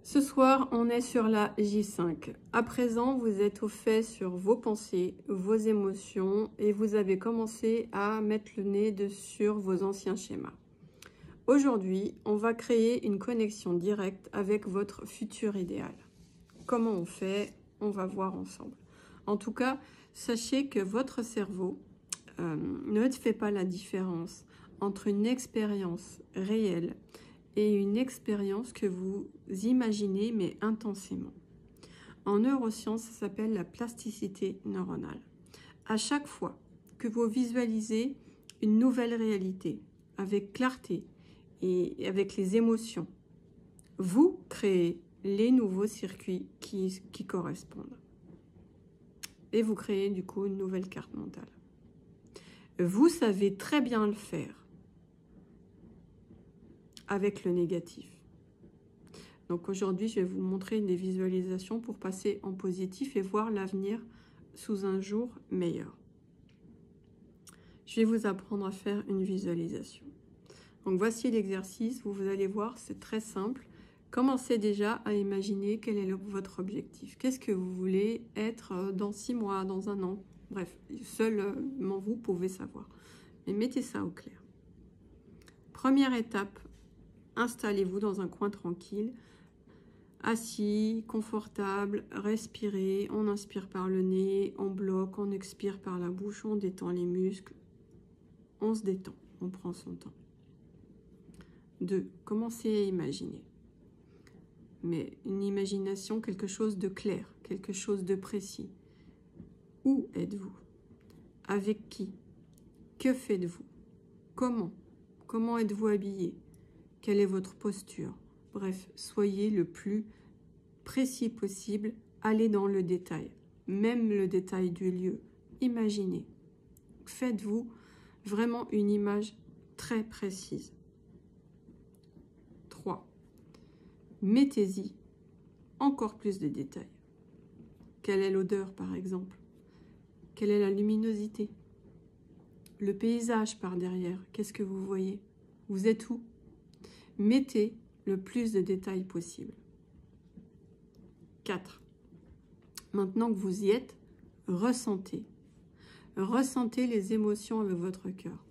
Ce soir, on est sur la J5. À présent, vous êtes au fait sur vos pensées, vos émotions et vous avez commencé à mettre le nez sur vos anciens schémas. Aujourd'hui, on va créer une connexion directe avec votre futur idéal. Comment on fait? On va voir ensemble. En tout cas, sachez que votre cerveau ne fait pas la différence entre une expérience réelle et une expérience que vous imaginez mais intensément. En neurosciences, ça s'appelle la plasticité neuronale. À chaque fois que vous visualisez une nouvelle réalité avec clarté et avec les émotions, vous créez les nouveaux circuits qui correspondent. Et vous créez du coup une nouvelle carte mentale. Vous savez très bien le faire avec le négatif. Donc aujourd'hui, je vais vous montrer des visualisations pour passer en positif et voir l'avenir sous un jour meilleur. Je vais vous apprendre à faire une visualisation. Donc voici l'exercice, vous allez voir, c'est très simple. Commencez déjà à imaginer quel est votre objectif. Qu'est-ce que vous voulez être dans 6 mois, dans 1 an? Bref, seulement vous pouvez savoir. Mais mettez ça au clair. Première étape, installez-vous dans un coin tranquille. Assis, confortable, respirez, on inspire par le nez, on bloque, on expire par la bouche, on détend les muscles, on se détend, on prend son temps. 2. Commencez à imaginer. Mais une imagination, quelque chose de clair, quelque chose de précis. Où êtes-vous? Avec qui? Que faites-vous? Comment? Comment êtes-vous habillé? Quelle est votre posture? Bref, soyez le plus précis possible, allez dans le détail, même le détail du lieu. Imaginez. Faites-vous vraiment une image très précise. 3. Mettez-y encore plus de détails. Quelle est l'odeur, par exemple? Quelle est la luminosité? Le paysage par derrière, qu'est-ce que vous voyez? Vous êtes où? Mettez le plus de détails possible. 4. Maintenant que vous y êtes, ressentez. Ressentez les émotions avec votre cœur.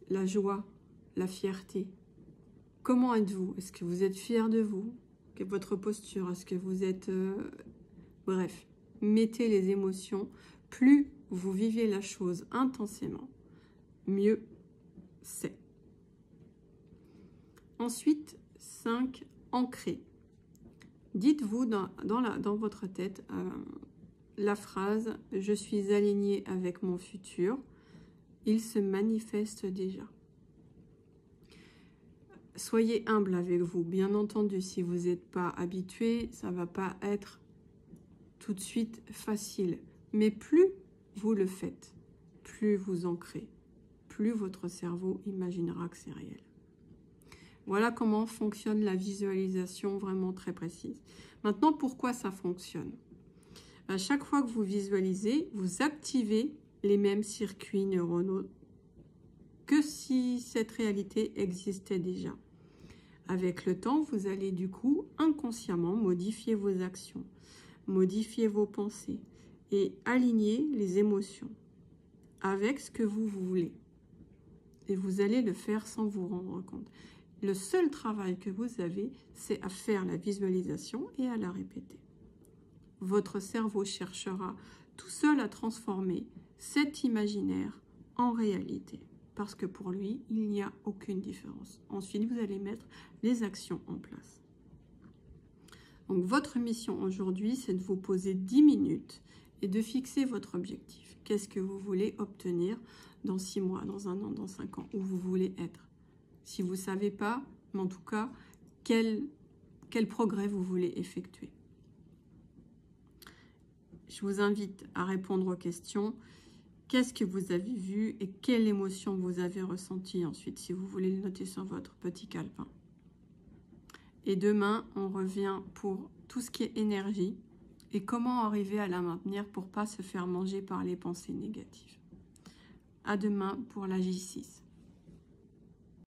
La joie, la fierté. Comment êtes-vous? Est-ce que vous êtes fier de vous? Quelle est votre posture? Est-ce que vous êtes... Bref, mettez les émotions. Plus vous vivez la chose intensément, mieux c'est. Ensuite, 5. Ancrer. Dites-vous dans votre tête la phrase « Je suis aligné avec mon futur ». Il se manifeste déjà. Soyez humble avec vous. Bien entendu, si vous n'êtes pas habitué, ça ne va pas être tout de suite facile. Mais plus vous le faites, plus vous ancrez, plus votre cerveau imaginera que c'est réel. Voilà comment fonctionne la visualisation vraiment très précise. Maintenant, pourquoi ça fonctionne? À chaque fois que vous visualisez, vous activez les mêmes circuits neuronaux que si cette réalité existait déjà. Avec le temps, vous allez du coup inconsciemment modifier vos actions, modifier vos pensées et aligner les émotions avec ce que vous voulez. Et vous allez le faire sans vous rendre compte. Le seul travail que vous avez, c'est à faire la visualisation et à la répéter. Votre cerveau cherchera tout seul à transformer cet imaginaire en réalité. Parce que pour lui, il n'y a aucune différence. Ensuite, vous allez mettre les actions en place. Donc, votre mission aujourd'hui, c'est de vous poser 10 minutes et de fixer votre objectif. Qu'est-ce que vous voulez obtenir dans 6 mois, dans 1 an, dans 5 ans, où vous voulez être? Si vous ne savez pas, mais en tout cas, quel progrès vous voulez effectuer. Je vous invite à répondre aux questions. Qu'est-ce que vous avez vu et quelle émotion vous avez ressentie ensuite, si vous voulez le noter sur votre petit calepin. Et demain, on revient pour tout ce qui est énergie et comment arriver à la maintenir pour ne pas se faire manger par les pensées négatives. À demain pour la J6.